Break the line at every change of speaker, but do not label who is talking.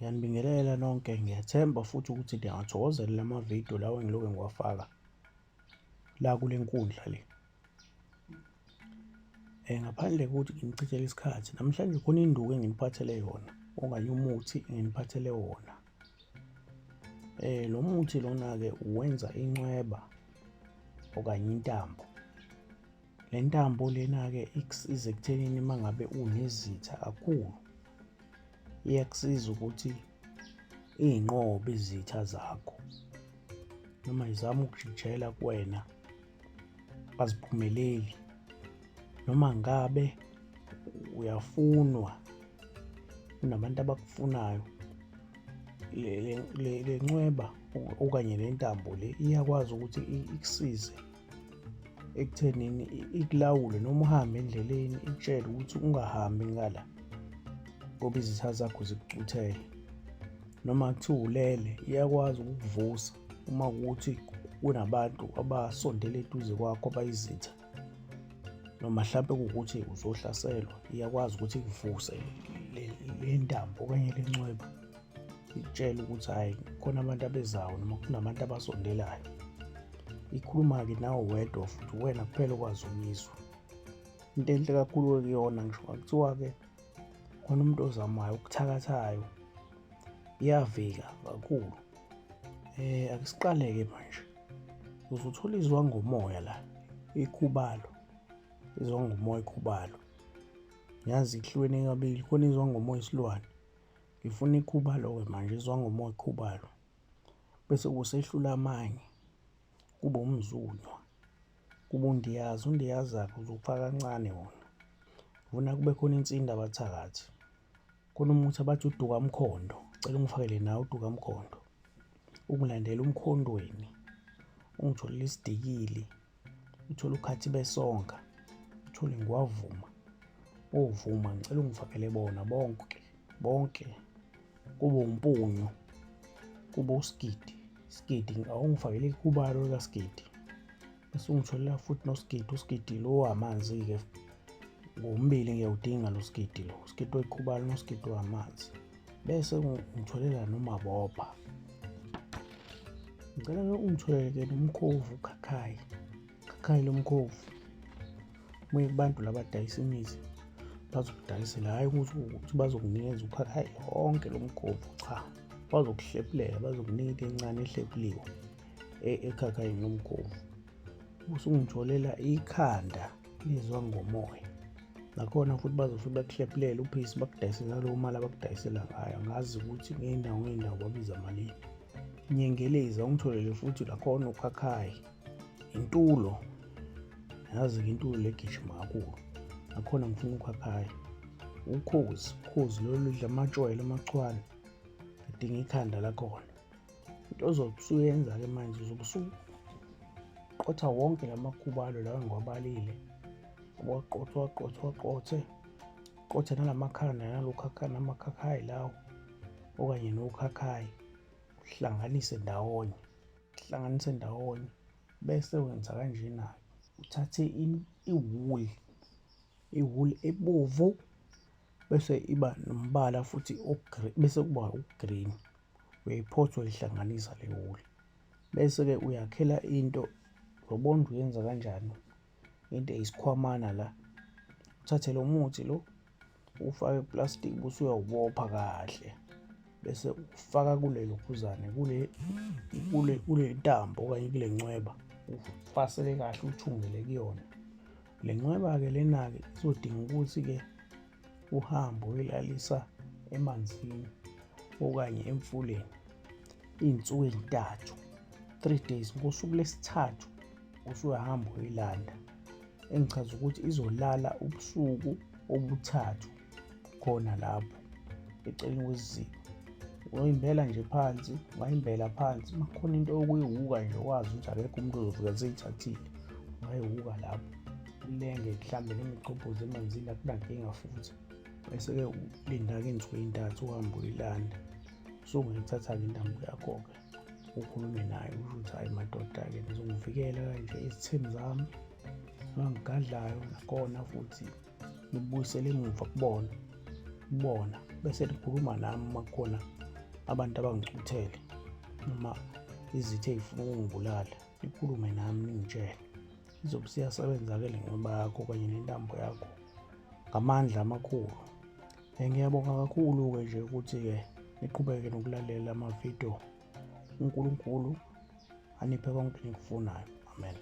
Ngiyanibingelela nonke, ngiyathemba futhi ukuthi niyawathokozela lama video lawa engilokhu ngiwafaka la kule nkundla le. Ngaphandle kokuthi nginichithele isikhathi, namhlanje khona induku enginiphathele yona, okanye umuthi enginiphathele wona. Lo muthi lona-ke uwenza incweba okanye intambo. Le ntambo lena-ke ikusiza ekuthenini uma ngabe unezitha kakhulu, iyakusiza ukuthi iy'nqobe izitha zakho, noma izama ukujijela kuwena aziphumeleli, noma ngabe uyafunwa, kunabantu abakufunayo. Le ncweba okanye le ntambo le iyakwazi ukuthi ikusize ekuthenini ikulawule noma uhambe endleleni, ikutshele ukuthi ungahambi ngala ngoba izitha zakho zikucuthele. Noma kuthiwa ulele, iyakwazi ukukuvusa uma kuwuthi kunabantu abasondele eduze kwakho abayizitha, noma mhlampe kuwukuthi uzohlaselwa, iyakwazi ukuthi ikuvuse le ntambo okanye le ncweba, ikutshele ukuthi hhayi kukhona abantu abezayo noma kunabantu abasondelayo. Ikhuluma-ke nawe wedwa futhi wena kuphela okwazi ukuyizwa. Into enhle kakhulu-ke kuyona, ngisho kuthiwa-ke khona umuntu ozamayo, okuthakathayo, iyavika kakhulu. Akusiqale-ke manje, uzothola izwangomoya la, ikhubalo, izwangomoya ikhubalo. Ngiyazi kuhlukene kabili, khona izwangomoya isilwane. Ngifuna ikhubalo-ke manje, izwangomoya ikhubalo. Bese kusehlula amanye, kube umzunywa, kube undiyazi. Undiyazi-ke uzowufaka kancane wona. Ngifuna kube khona insimbi abathakathi. Khona umuthi abathi udukamkhondo, cela ungifakele nawe udukamkhondo. Ungilandela umkhondweni, ungitholele isidikili, uthole ukhathi besonga, uthole ngwavuma. Ovuma ngicela ungifakele bona bonke. Kube umpunyo, kube usigidi. Isigidi awungifakele ikhubalo likasigidi. Bese ungitholela futhi nosigidi. Usigidi lo wamanzi-ke, ngombili ngiyawudinga lo sigidi lo. Usigidi oyikhubalo nosigidi wamanzi. Bese ungitholela nomabopha. Ngicela ungitholele nomkhovu, ukhakhayi. Ukhakhayi lomkhovu. Kubuye kubantu labadayisa imizi, bazokudayisela, hhayi ukuthi bazokunikeza ukhakhayi lonke lo mkhovu, cha. Bazokuhlepulela, bazokunika into encane ehlepuliwe ekhakhayini lomkhovu. Usungitholela ikhanda lezwangomoya. Nakhona futhi bazofika bakuhlephulele uphisi, bakudayisela ngalowo mali abakudayisela ngayo. Angazi ukuthi ngey'ndawo babiza malini. Nyengeleza, ungitholele futhi lakhona ukhakhayi. Intulo, yazi-ke intulo le gijima kakhulu. Nakhona ngifuna ukhakhayi. Ukhozi lolu ludla amatshwele amachwane. Ngidinga ikhanda lakhona. Into ozobe usuyenza-ke manje, uzobe usuqotha wonke la makhubalo lawa engiwabalile. Waqothe nalamakhanda namakhakhayi lawo, okanye nokhakhayi, uhlanganise ndawonye. Bese wenza kanjena, uthathe iwuli ebovu, bese iba nombala futhi bese kuba ugreen. Uyayiphotha, uyayihlanganisa le wuli. Bese-ke uyakhela into, uzobona uyenza kanjani. Into eyisikhwamana la, uthathe lo muthi lo, ufake eplastiki, bese uyawubopha kahle. Bese ufaka kule lokhuzane, kule ntambo okanye kule ncweba, ufasele kahle, uthungele kuyona. Le ncweba-ke lena-ke izodinga ukuthi-ke uhambe uyoyilalisa emanzini okanye emfuleni iy'nsuku ey'ntathu, 3 days. Ngosuku lwesithathu usuyahamba uyilanda. Engichaza ukuthi izolala ubusuku obuthathu khona lapho eceleni kwesizipho. Uyimbela nje phansi, ungayimbela phansi. Uma kukhona into yokuyihuka nje, wazi ukuthi akekho umuntu ozofika seyithathile, ungayihuka lapho. Ulenge mhlambe noma icobhoze emanzini, akunankinga futhi. Bese-ke ulinda-ke iy'nsuku ey'ntathu, uhambe uyilanda. Usungayithatha-ke intambo yakho-ke, ukhulume naye, usho ukuthi hhayi madoda-ke ngizongivikela kanje ezitheni zami, abangigadlayo nakhona futhi ngibuyisele emuva kubona. Bese likhuluma nami uma kukhona abantu abangicuthele noma izitha ey'funa ukungibulala nikhulume nami ningitshele. Izobe siyasebenza-ke le ncweba yakho kanye nentambo yakho ngamandla amakhulu. Ngiyabonga kakhulu-ke nje ukuthi-ke niqhubeke nokulalela amavidiyo. uNkulunkulu aniphe konke enikufunayo. Amen.